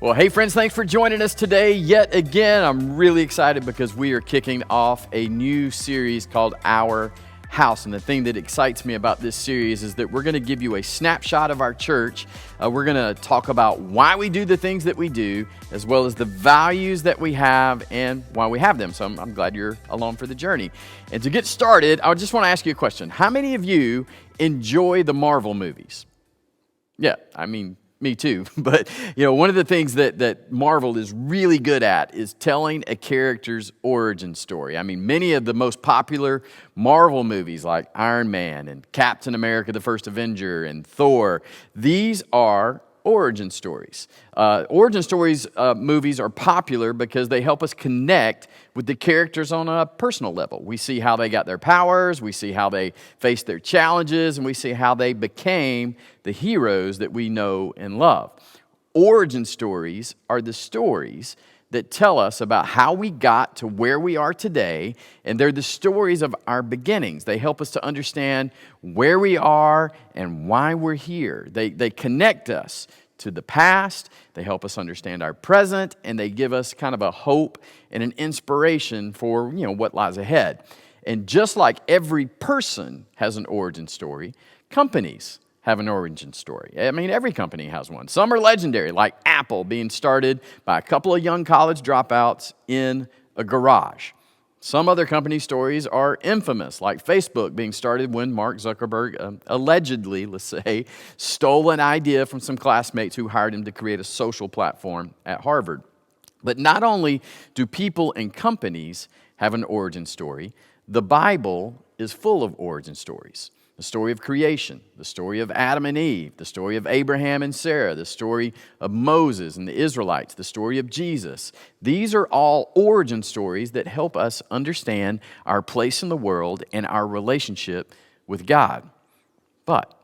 Well, hey friends, thanks for joining us today yet again. I'm really excited because we are kicking off a new series called Our House. And the thing that excites me about this series is that we're going to give you a snapshot of our church. We're going to talk about why we do the things that we do, as well as the values that we have and why we have them. So I'm glad you're along for the journey. And to get started, I just want to ask you a question. How many of you enjoy the Marvel movies? Yeah, me too. But, one of the things that Marvel is really good at is telling a character's origin story. Many of the most popular Marvel movies like Iron Man and Captain America, the First Avenger, and Thor, these are origin stories. Origin stories movies are popular because they help us connect with the characters on a personal level. We see how they got their powers, we see how they faced their challenges, and we see how they became the heroes that we know and love. Origin stories are the stories that tell us about how we got to where we are today, and they're the stories of our beginnings. They help us to understand where we are and why we're here. They connect us to the past, they help us understand our present, and they give us kind of a hope and an inspiration for, what lies ahead. And just like every person has an origin story, companies have an origin story. Every company has one. Some are legendary, like Apple being started by a couple of young college dropouts in a garage. Some other company stories are infamous, like Facebook being started when Mark Zuckerberg allegedly, let's say, stole an idea from some classmates who hired him to create a social platform at Harvard. But not only do people and companies have an origin story, the Bible is full of origin stories. The story of creation, the story of Adam and Eve, the story of Abraham and Sarah, the story of Moses and the Israelites, the story of Jesus. These are all origin stories that help us understand our place in the world and our relationship with God. But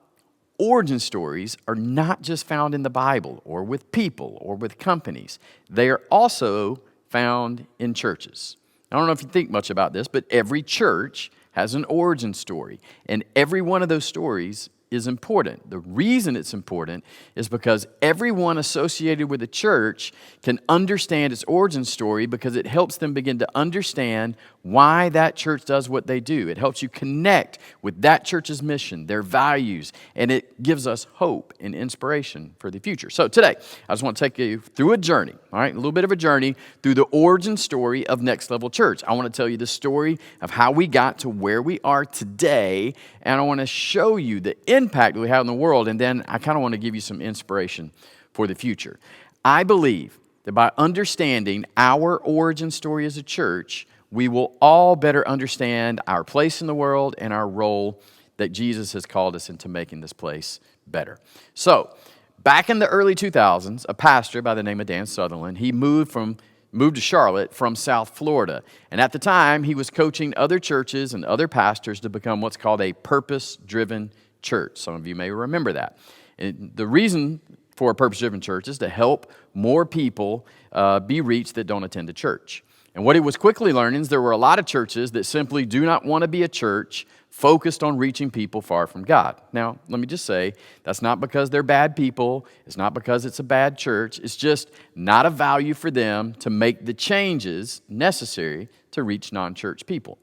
origin stories are not just found in the Bible or with people or with companies. They are also found in churches. I don't know if you think much about this, but every church has an origin story, and every one of those stories is important. The reason it's important is because everyone associated with a church can understand its origin story because it helps them begin to understand why that church does what they do. It helps you connect with that church's mission, their values, and it gives us hope and inspiration for the future. So today, I just want to take you through a journey, all right, a little bit of a journey through the origin story of Next Level Church. I want to tell you the story of how we got to where we are today, and I want to show you the impact that we have in the world, and then I kind of want to give you some inspiration for the future. I believe that by understanding our origin story as a church, we will all better understand our place in the world and our role that Jesus has called us into making this place better. So, back in the early 2000s, a pastor by the name of Dan Sutherland, he moved to Charlotte from South Florida. And at the time, he was coaching other churches and other pastors to become what's called a purpose-driven church. Some of you may remember that. And the reason for a purpose-driven church is to help more people be reached that don't attend a church. And what he was quickly learning is there were a lot of churches that simply do not want to be a church focused on reaching people far from God. Now, let me just say, that's not because they're bad people. It's not because it's a bad church. It's just not a value for them to make the changes necessary to reach non-church people.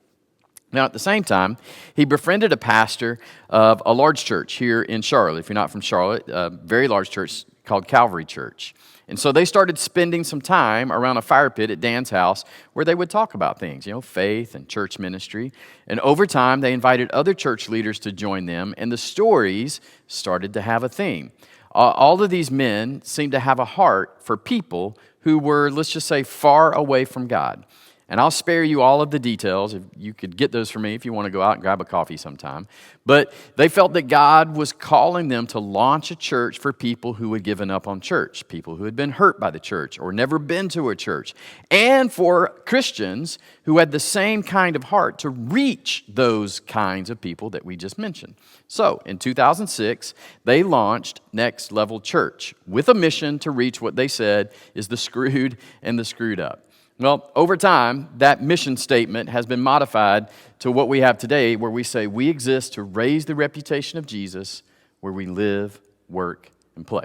Now, at the same time, he befriended a pastor of a large church here in Charlotte. If you're not from Charlotte, a very large church called Calvary Church. And so they started spending some time around a fire pit at Dan's house where they would talk about things, faith and church ministry. And over time, they invited other church leaders to join them, and the stories started to have a theme. All of these men seemed to have a heart for people who were, let's just say, far away from God. And I'll spare you all of the details. If you could get those for me if you want to go out and grab a coffee sometime. But they felt that God was calling them to launch a church for people who had given up on church, people who had been hurt by the church or never been to a church, and for Christians who had the same kind of heart to reach those kinds of people that we just mentioned. So in 2006, they launched Next Level Church with a mission to reach what they said is the screwed and the screwed up. Well, over time, that mission statement has been modified to what we have today, where we say we exist to raise the reputation of Jesus where we live, work, and play.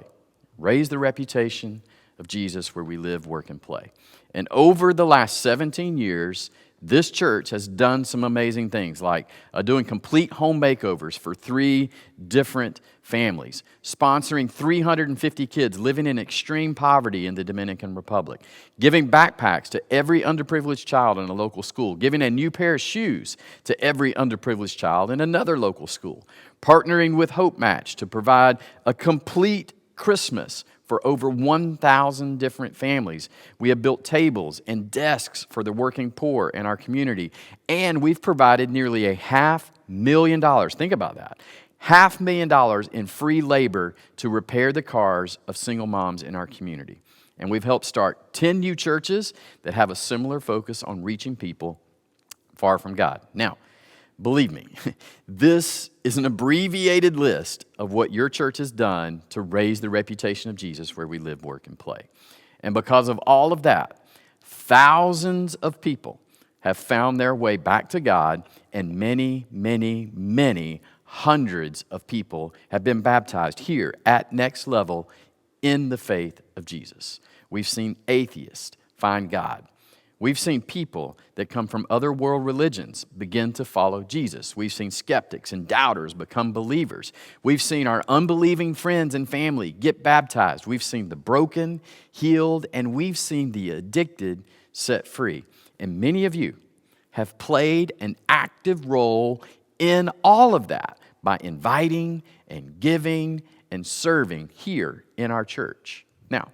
Raise the reputation of Jesus where we live, work, and play. And over the last 17 years, this church has done some amazing things, like doing complete home makeovers for 3 different families, sponsoring 350 kids living in extreme poverty in the Dominican Republic, giving backpacks to every underprivileged child in a local school, giving a new pair of shoes to every underprivileged child in another local school, partnering with Hope Match to provide a complete Christmas for over 1,000 different families. We have built tables and desks for the working poor in our community, and we've provided nearly $500,000. Think about that. $500,000 in free labor to repair the cars of single moms in our community. And we've helped start 10 new churches that have a similar focus on reaching people far from God. Now, believe me, this is an abbreviated list of what your church has done to raise the reputation of Jesus where we live, work, and play. And because of all of that, thousands of people have found their way back to God, and many, many, many hundreds of people have been baptized here at Next Level in the faith of Jesus. We've seen atheists find God. We've seen people that come from other world religions begin to follow Jesus. We've seen skeptics and doubters become believers. We've seen our unbelieving friends and family get baptized. We've seen the broken healed, and we've seen the addicted set free. And many of you have played an active role in all of that by inviting and giving and serving here in our church. Now,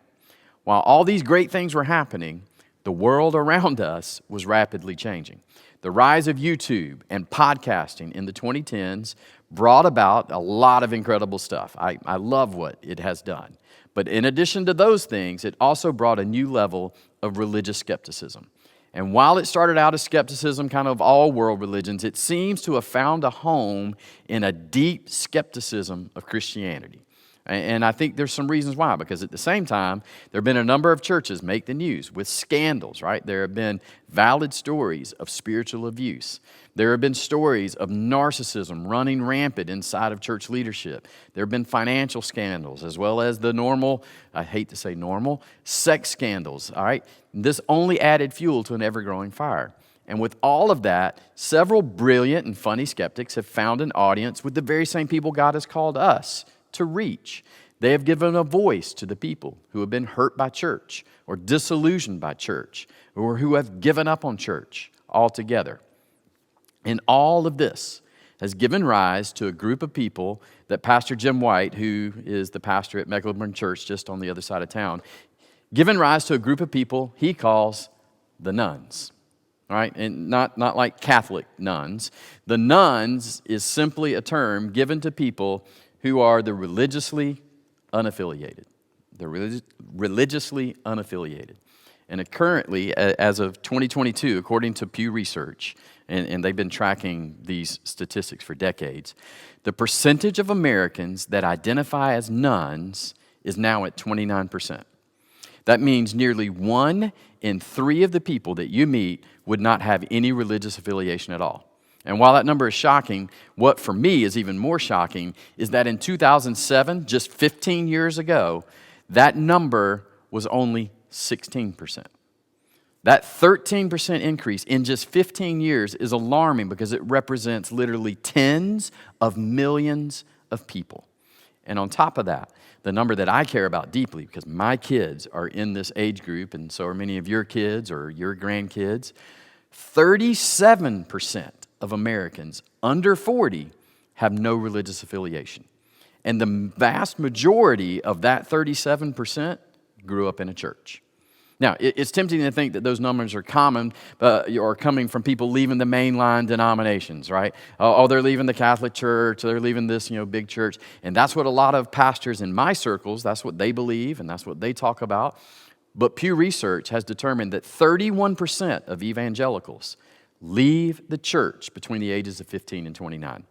while all these great things were happening, the world around us was rapidly changing. The rise of YouTube and podcasting in the 2010s brought about a lot of incredible stuff. I love what it has done. But in addition to those things, it also brought a new level of religious skepticism. And while it started out as skepticism, kind of all world religions, it seems to have found a home in a deep skepticism of Christianity. And I think there's some reasons why, because at the same time, there have been a number of churches make the news with scandals, right? There have been valid stories of spiritual abuse. There have been stories of narcissism running rampant inside of church leadership. There have been financial scandals, as well as the normal, I hate to say normal, sex scandals, all right? This only added fuel to an ever-growing fire. And with all of that, several brilliant and funny skeptics have found an audience with the very same people God has called us to reach. They have given a voice to the people who have been hurt by church or disillusioned by church or who have given up on church altogether. And all of this has given rise to a group of people that Pastor Jim White, who is the pastor at Mecklenburg Church just on the other side of town, given rise to a group of people he calls the nuns. All right, and not like Catholic nuns. The nuns is simply a term given to people who are the religiously unaffiliated. They're religiously unaffiliated. And currently, as of 2022, according to Pew Research, and they've been tracking these statistics for decades, the percentage of Americans that identify as nuns is now at 29%. That means nearly 1 in 3 of the people that you meet would not have any religious affiliation at all. And while that number is shocking, what for me is even more shocking is that in 2007, just 15 years ago, that number was only 16%. That 13% increase in just 15 years is alarming because it represents literally tens of millions of people. And on top of that, the number that I care about deeply, because my kids are in this age group, and so are many of your kids or your grandkids, 37% of Americans under 40 have no religious affiliation. And the vast majority of that 37% grew up in a church. Now, it's tempting to think that those numbers are common or coming from people leaving the mainline denominations, right? Oh, they're leaving the Catholic Church, they're leaving this, big church. And that's what a lot of pastors in my circles, that's what they believe and that's what they talk about. But Pew Research has determined that 31% of evangelicals leave the church between the ages of 15 and 29.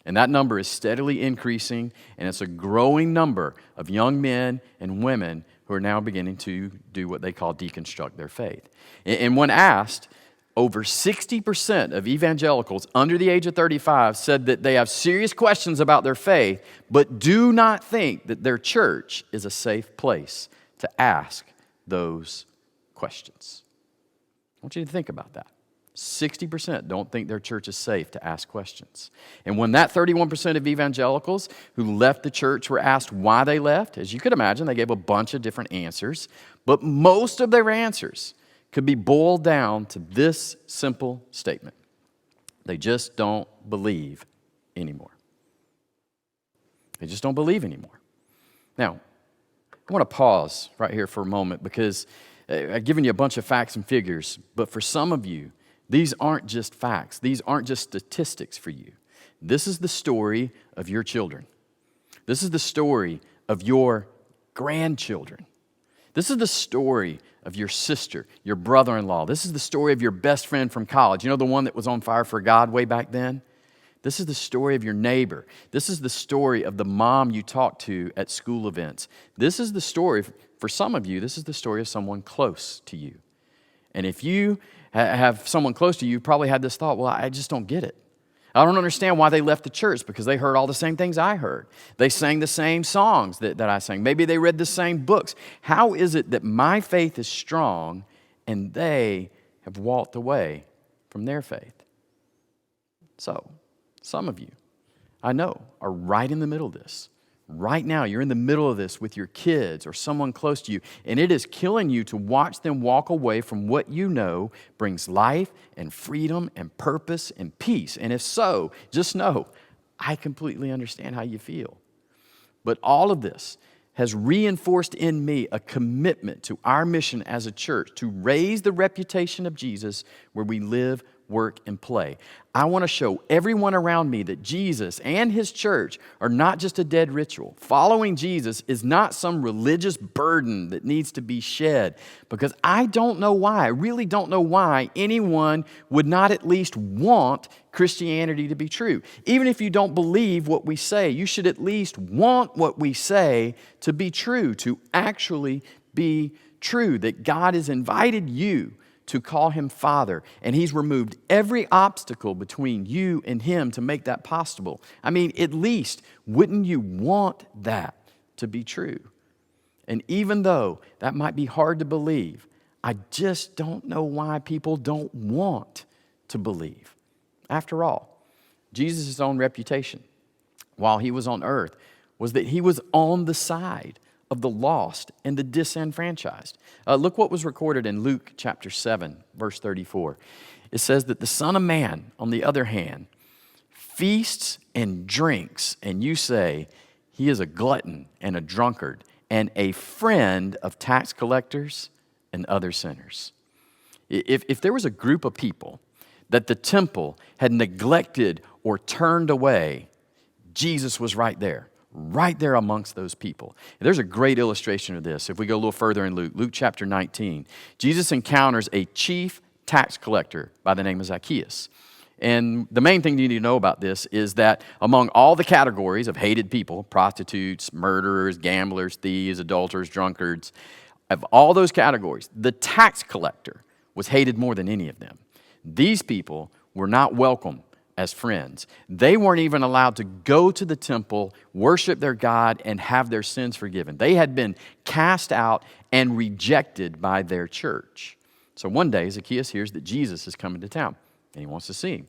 And that number is steadily increasing, and it's a growing number of young men and women who are now beginning to do what they call deconstruct their faith. And when asked, over 60% of evangelicals under the age of 35 said that they have serious questions about their faith, but do not think that their church is a safe place to ask those questions? I want you to think about that. 60% don't think their church is safe to ask questions. And when that 31% of evangelicals who left the church were asked why they left, as you could imagine, they gave a bunch of different answers, but most of their answers could be boiled down to this simple statement: they just don't believe anymore. They just don't believe anymore. Now, I want to pause right here for a moment because I've given you a bunch of facts and figures, but for some of you, these aren't just facts. These aren't just statistics for you. This is the story of your children. This is the story of your grandchildren. This is the story of your sister, your brother-in-law. This is the story of your best friend from college. You know, the one that was on fire for God way back then? This is the story of your neighbor. This is the story of the mom you talked to at school events. This is the story, for some of you, this is the story of someone close to you. And if you have someone close to you, you probably had this thought, well, I just don't get it. I don't understand why they left the church, because they heard all the same things I heard. They sang the same songs that I sang. Maybe they read the same books. How is it that my faith is strong and they have walked away from their faith? So, some of you, I know, are right in the middle of this. Right now, you're in the middle of this with your kids or someone close to you, and it is killing you to watch them walk away from what you know brings life and freedom and purpose and peace. And if so, just know, I completely understand how you feel. But all of this has reinforced in me a commitment to our mission as a church to raise the reputation of Jesus where we live, work, and play. I want to show everyone around me that Jesus and His church are not just a dead ritual. Following Jesus is not some religious burden that needs to be shed, because I don't know why, I really don't know why anyone would not at least want Christianity to be true. Even if you don't believe what we say, you should at least want what we say to be true, to actually be true, that God has invited you to call Him Father, and He's removed every obstacle between you and Him to make that possible. I mean, at least, wouldn't you want that to be true? And even though that might be hard to believe, I just don't know why people don't want to believe. After all, Jesus' own reputation while He was on earth was that He was on the side of the lost and the disenfranchised. Look what was recorded in Luke chapter 7, verse 34. It says that the Son of Man, on the other hand, feasts and drinks, and you say, He is a glutton and a drunkard and a friend of tax collectors and other sinners. If there was a group of people that the temple had neglected or turned away, Jesus was right there amongst those people. There's a great illustration of this. If we go a little further in Luke chapter 19, Jesus encounters a chief tax collector by the name of Zacchaeus. And the main thing you need to know about this is that among all the categories of hated people, prostitutes, murderers, gamblers, thieves, adulterers, drunkards, of all those categories, the tax collector was hated more than any of them. These people were not welcome as friends. They weren't even allowed to go to the temple, worship their God, and have their sins forgiven. They had been cast out and rejected by their church. So one day, Zacchaeus hears that Jesus is coming to town, and he wants to see Him.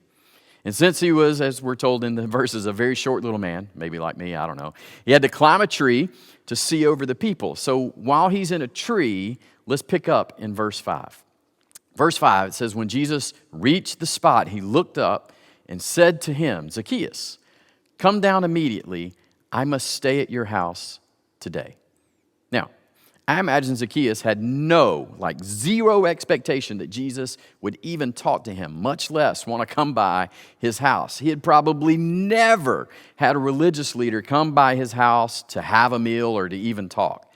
And since he was, as we're told in the verses, a very short little man, maybe like me, I don't know, he had to climb a tree to see over the people. So while he's in a tree, let's pick up in verse 5. Verse 5, it says, when Jesus reached the spot, He looked up and said to him, Zacchaeus, come down immediately. I must stay at your house today. Now, I imagine Zacchaeus had zero expectation that Jesus would even talk to him, much less want to come by his house. He had probably never had a religious leader come by his house to have a meal or to even talk.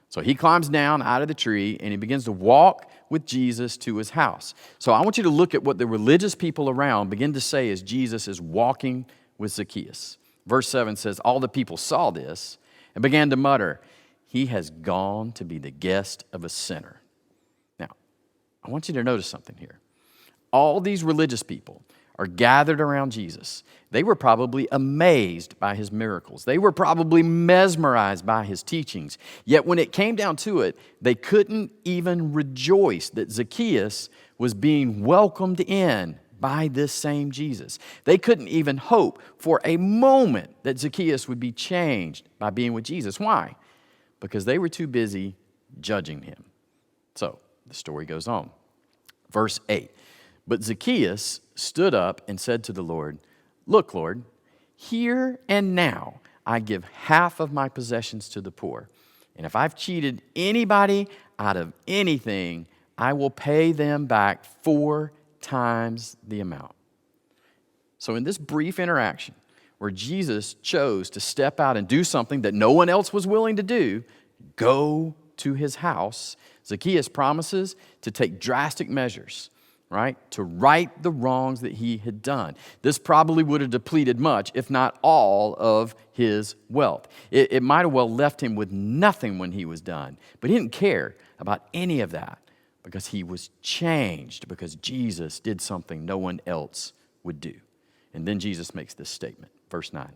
So he climbs down out of the tree and he begins to walk with Jesus to his house. So I want you to look at what the religious people around begin to say as Jesus is walking with Zacchaeus. Verse 7 says, all the people saw this and began to mutter, He has gone to be the guest of a sinner. Now, I want you to notice something here. All these religious people are gathered around Jesus, they were probably amazed by his miracles. They were probably mesmerized by his teachings. Yet when it came down to it, they couldn't even rejoice that Zacchaeus was being welcomed in by this same Jesus. They couldn't even hope for a moment that Zacchaeus would be changed by being with Jesus. Why? Because they were too busy judging him. So the story goes on. Verse 8, but Zacchaeus stood up and said to the Lord, look, Lord, here and now I give half of my possessions to the poor. And if I've cheated anybody out of anything, I will pay them back 4 times the amount. So in this brief interaction where Jesus chose to step out and do something that no one else was willing to do, go to his house, Zacchaeus promises to take drastic measures, right, to right the wrongs that he had done. This probably would have depleted much, if not all, of his wealth. It might have well left him with nothing when he was done, but he didn't care about any of that because he was changed, because Jesus did something no one else would do. And then Jesus makes this statement, verse 9.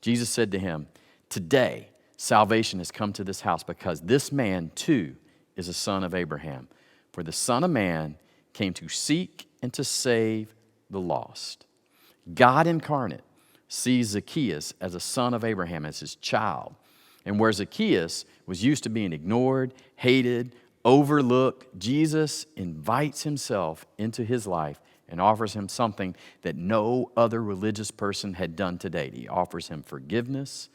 Jesus said to him, today salvation has come to this house because this man too is a son of Abraham. For the Son of Man came to seek and to save the lost. God incarnate sees Zacchaeus as a son of Abraham, as his child. And where Zacchaeus was used to being ignored, hated, overlooked, Jesus invites himself into his life and offers him something that no other religious person had done to date. He offers him forgiveness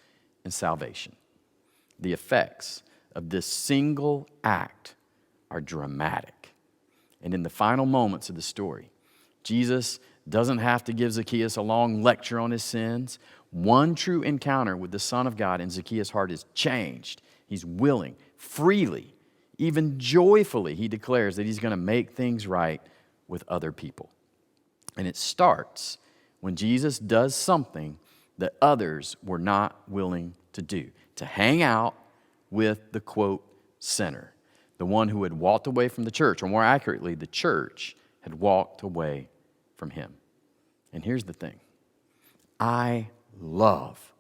and salvation. The effects of this single act are dramatic. And in the final moments of the story, Jesus doesn't have to give Zacchaeus a long lecture on his sins. One true encounter with the Son of God in Zacchaeus' heart is changed. He's willing, freely, even joyfully, he declares that he's going to make things right with other people. And it starts when Jesus does something that others were not willing to do, to hang out with the, quote, sinner, the one who had walked away from the church, or more accurately, the church had walked away from him. And here's the thing. I love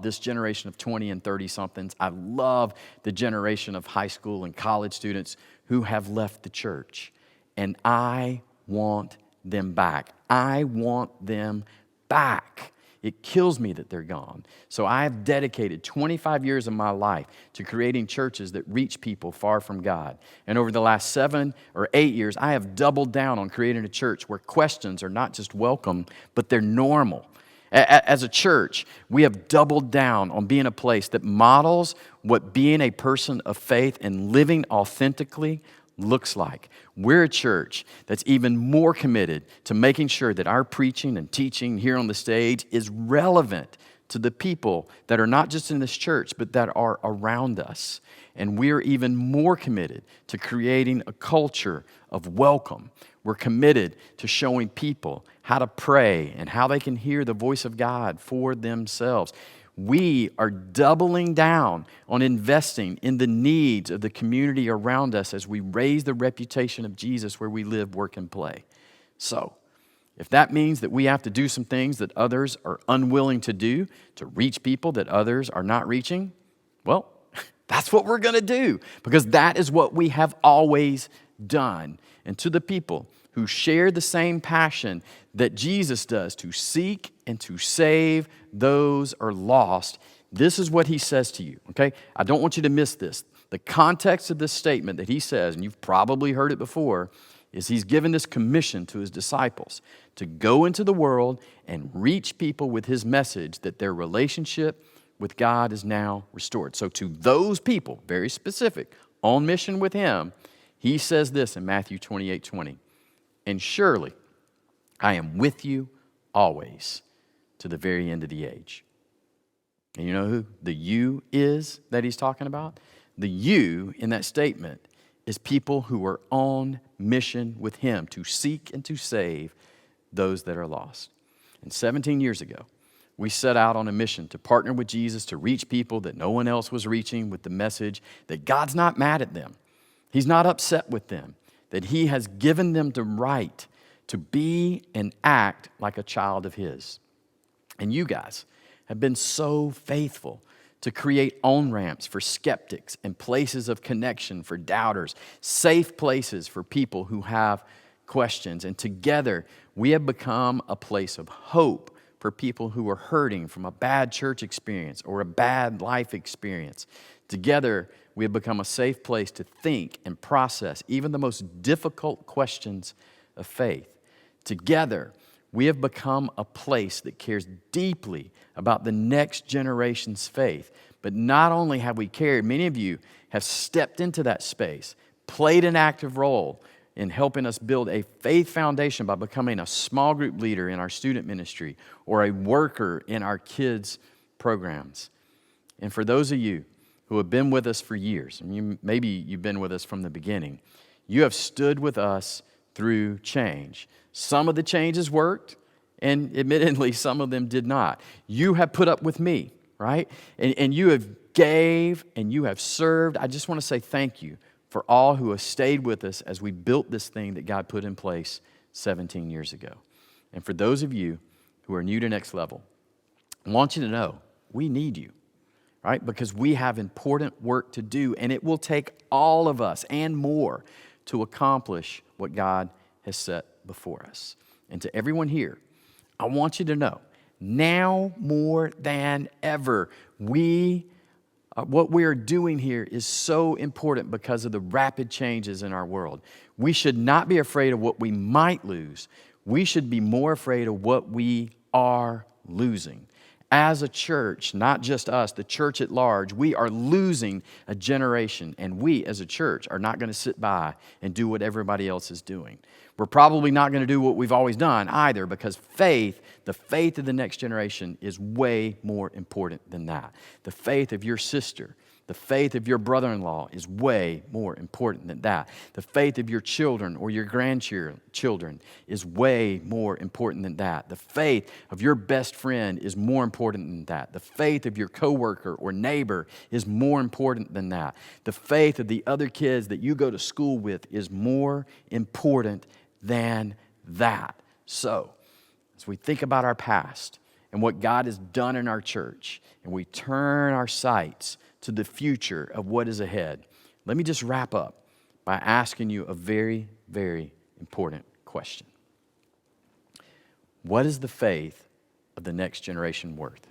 this generation of 20 and 30-somethings. I love the generation of high school and college students who have left the church. And I want them back. I want them back. It kills me that they're gone. So I have dedicated 25 years of my life to creating churches that reach people far from God. And over the last 7 or 8 years, I have doubled down on creating a church where questions are not just welcome, but they're normal. As a church, we have doubled down on being a place that models what being a person of faith and living authentically looks like. We're a church that's even more committed to making sure that our preaching and teaching here on the stage is relevant to the people that are not just in this church, but that are around us. And we're even more committed to creating a culture of welcome. We're committed to showing people how to pray and how they can hear the voice of God for themselves. We are doubling down on investing in the needs of the community around us as we raise the reputation of Jesus where we live, work, and play. So, if that means that we have to do some things that others are unwilling to do to reach people that others are not reaching, well, that's what we're going to do, because that is what we have always done. And to the people who share the same passion that Jesus does to seek and to save those are lost, this is what he says to you, okay? I don't want you to miss this. The context of this statement that he says, and you've probably heard it before, is he's given this commission to his disciples to go into the world and reach people with his message that their relationship with God is now restored. So to those people, very specific, on mission with him, he says this in Matthew 28:20, and surely I am with you always to the very end of the age. And you know who the you is that he's talking about? The you in that statement is people who are on mission with him to seek and to save those that are lost. And 17 years ago, we set out on a mission to partner with Jesus to reach people that no one else was reaching with the message that God's not mad at them. He's not upset with them, that he has given them the right to be and act like a child of His. And you guys have been so faithful to create on-ramps for skeptics and places of connection for doubters, safe places for people who have questions. And together, we have become a place of hope for people who are hurting from a bad church experience or a bad life experience. Together, we have become a safe place to think and process even the most difficult questions of faith. Together, we have become a place that cares deeply about the next generation's faith. But not only have we cared, many of you have stepped into that space, played an active role in helping us build a faith foundation by becoming a small group leader in our student ministry or a worker in our kids' programs. And for those of you who have been with us for years, and maybe you've been with us from the beginning, you have stood with us through change. Some of the changes worked, and admittedly, some of them did not. You have put up with me, right? And you have gave and you have served. I just want to say thank you for all who have stayed with us as we built this thing that God put in place 17 years ago. And for those of you who are new to Next Level, I want you to know we need you, right? Because we have important work to do, and it will take all of us and more to accomplish what God has set before us. And to everyone here, I want you to know, now more than ever, what we are doing here is so important because of the rapid changes in our world. We should not be afraid of what we might lose. We should be more afraid of what we are losing. As a church, not just us, the church at large, we are losing a generation, and we as a church are not going to sit by and do what everybody else is doing. We're probably not going to do what we've always done either, because faith, the faith of the next generation, is way more important than that. The faith of your sister, the faith of your brother-in-law is way more important than that. The faith of your children or your grandchildren is way more important than that. The faith of your best friend is more important than that. The faith of your coworker or neighbor is more important than that. The faith of the other kids that you go to school with is more important than that. So, as we think about our past and what God has done in our church, and we turn our sights to the future of what is ahead, let me just wrap up by asking you a very, very important question. What is the faith of the next generation worth?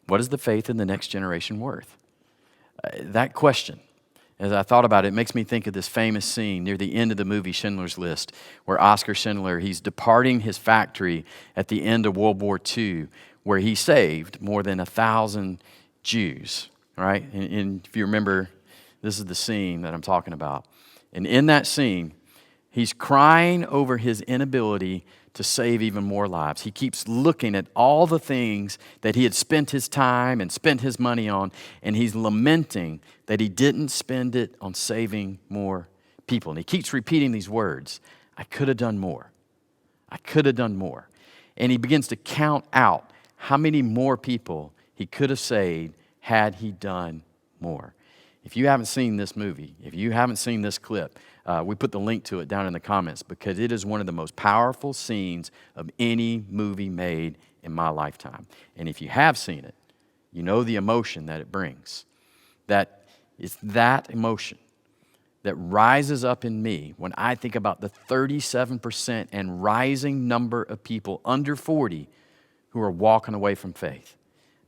What is the faith in the next generation worth? That question, as I thought about it, makes me think of this famous scene near the end of the movie Schindler's List, where Oscar Schindler, he's departing his factory at the end of World War II, where he saved more than 1,000 Jews, right? And if you remember, this is the scene that I'm talking about. And in that scene, he's crying over his inability to save even more lives. He keeps looking at all the things that he had spent his time and spent his money on, and he's lamenting that he didn't spend it on saving more people. And he keeps repeating these words, I could have done more. I could have done more. And he begins to count out how many more people he could have saved had he done more. If you haven't seen this movie, if you haven't seen this clip, we put the link to it down in the comments because it is one of the most powerful scenes of any movie made in my lifetime. And if you have seen it, you know the emotion that it brings. That it's that emotion that rises up in me when I think about the 37% and rising number of people under 40 who are walking away from faith.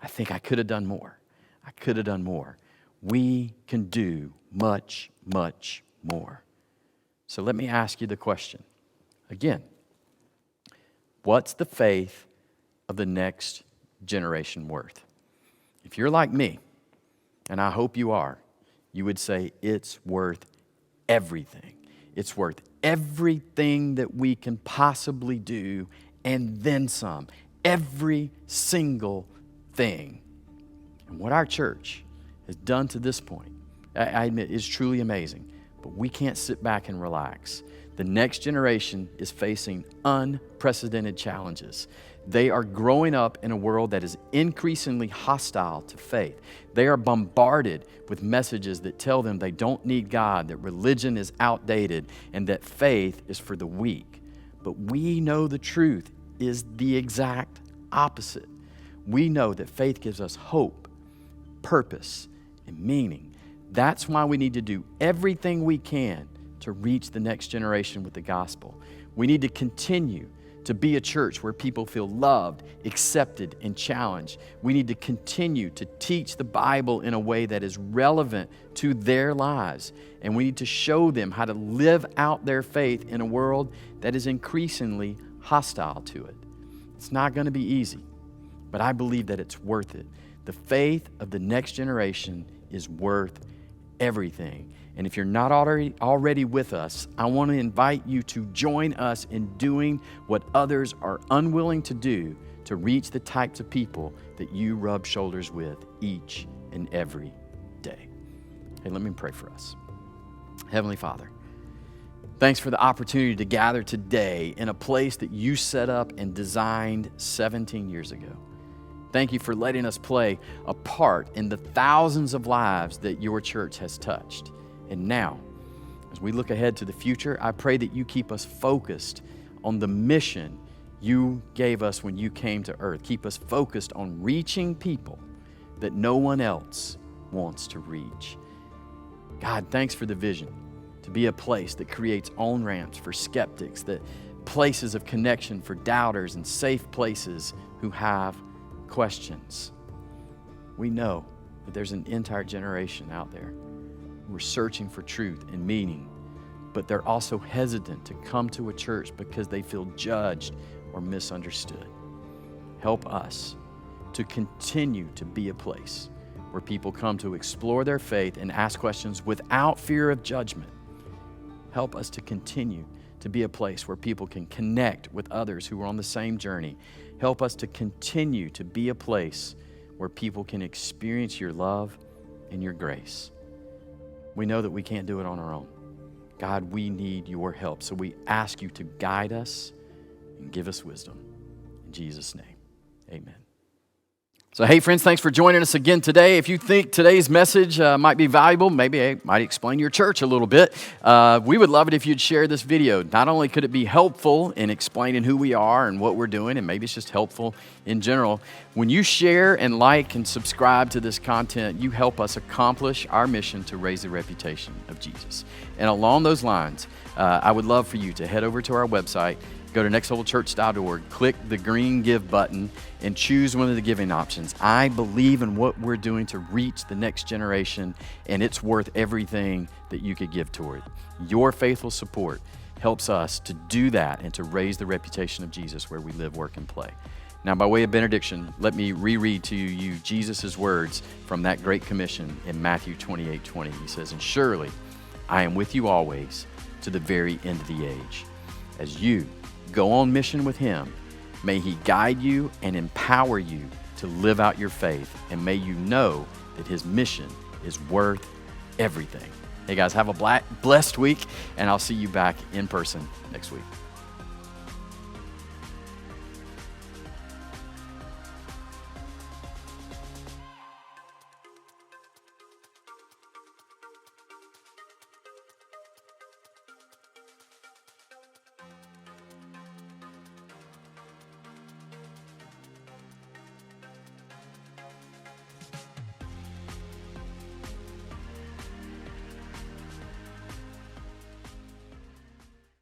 I think I could have done more. I could have done more. We can do much, much more. So let me ask you the question again. What's the faith of the next generation worth? If you're like me, and I hope you are, you would say it's worth everything. It's worth everything that we can possibly do and then some. Every single thing. And what our church has done to this point, I admit, is truly amazing. But we can't sit back and relax. The next generation is facing unprecedented challenges. They are growing up in a world that is increasingly hostile to faith. They are bombarded with messages that tell them they don't need God, that religion is outdated, and that faith is for the weak. But we know the truth is the exact opposite. We know that faith gives us hope, purpose, and meaning. That's why we need to do everything we can to reach the next generation with the gospel. We need to continue to be a church where people feel loved, accepted, and challenged. We need to continue to teach the Bible in a way that is relevant to their lives. And we need to show them how to live out their faith in a world that is increasingly hostile to it. It's not going to be easy, but I believe that it's worth it. The faith of the next generation is worth everything. And if you're not already with us, I want to invite you to join us in doing what others are unwilling to do to reach the types of people that you rub shoulders with each and every day. Hey, let me pray for us. Heavenly Father, thanks for the opportunity to gather today in a place that you set up and designed 17 years ago. Thank you for letting us play a part in the thousands of lives that your church has touched. And now, as we look ahead to the future, I pray that you keep us focused on the mission you gave us when you came to earth. Keep us focused on reaching people that no one else wants to reach. God, thanks for the vision to be a place that creates on-ramps for skeptics, that places of connection for doubters, and safe places who have questions. We know that there's an entire generation out there who are searching for truth and meaning, but they're also hesitant to come to a church because they feel judged or misunderstood. Help us to continue to be a place where people come to explore their faith and ask questions without fear of judgment. Help us to continue to be a place where people can connect with others who are on the same journey. Help us to continue to be a place where people can experience your love and your grace. We know that we can't do it on our own. God, we need your help. So we ask you to guide us and give us wisdom. In Jesus' name, amen. So, hey friends, thanks for joining us again today. If you think today's message might be valuable, maybe it might explain your church a little bit, we would love it if you'd share this video. Not only could it be helpful in explaining who we are and what we're doing, and maybe it's just helpful in general, when you share and like and subscribe to this content, you help us accomplish our mission to raise the reputation of Jesus. And along those lines, I would love for you to head over to our website, go to nextlevelchurch.org, click the green give button, and choose one of the giving options. I believe in what we're doing to reach the next generation, and it's worth everything that you could give toward. Your faithful support helps us to do that and to raise the reputation of Jesus where we live, work, and play. Now, by way of benediction, let me reread to you Jesus' words from that Great Commission in Matthew 28:20. He says, "And surely I am with you always to the very end of the age." As you go on mission with him, may he guide you and empower you to live out your faith, and may you know that his mission is worth everything. Hey guys, have a blessed week, and I'll see you back in person next week.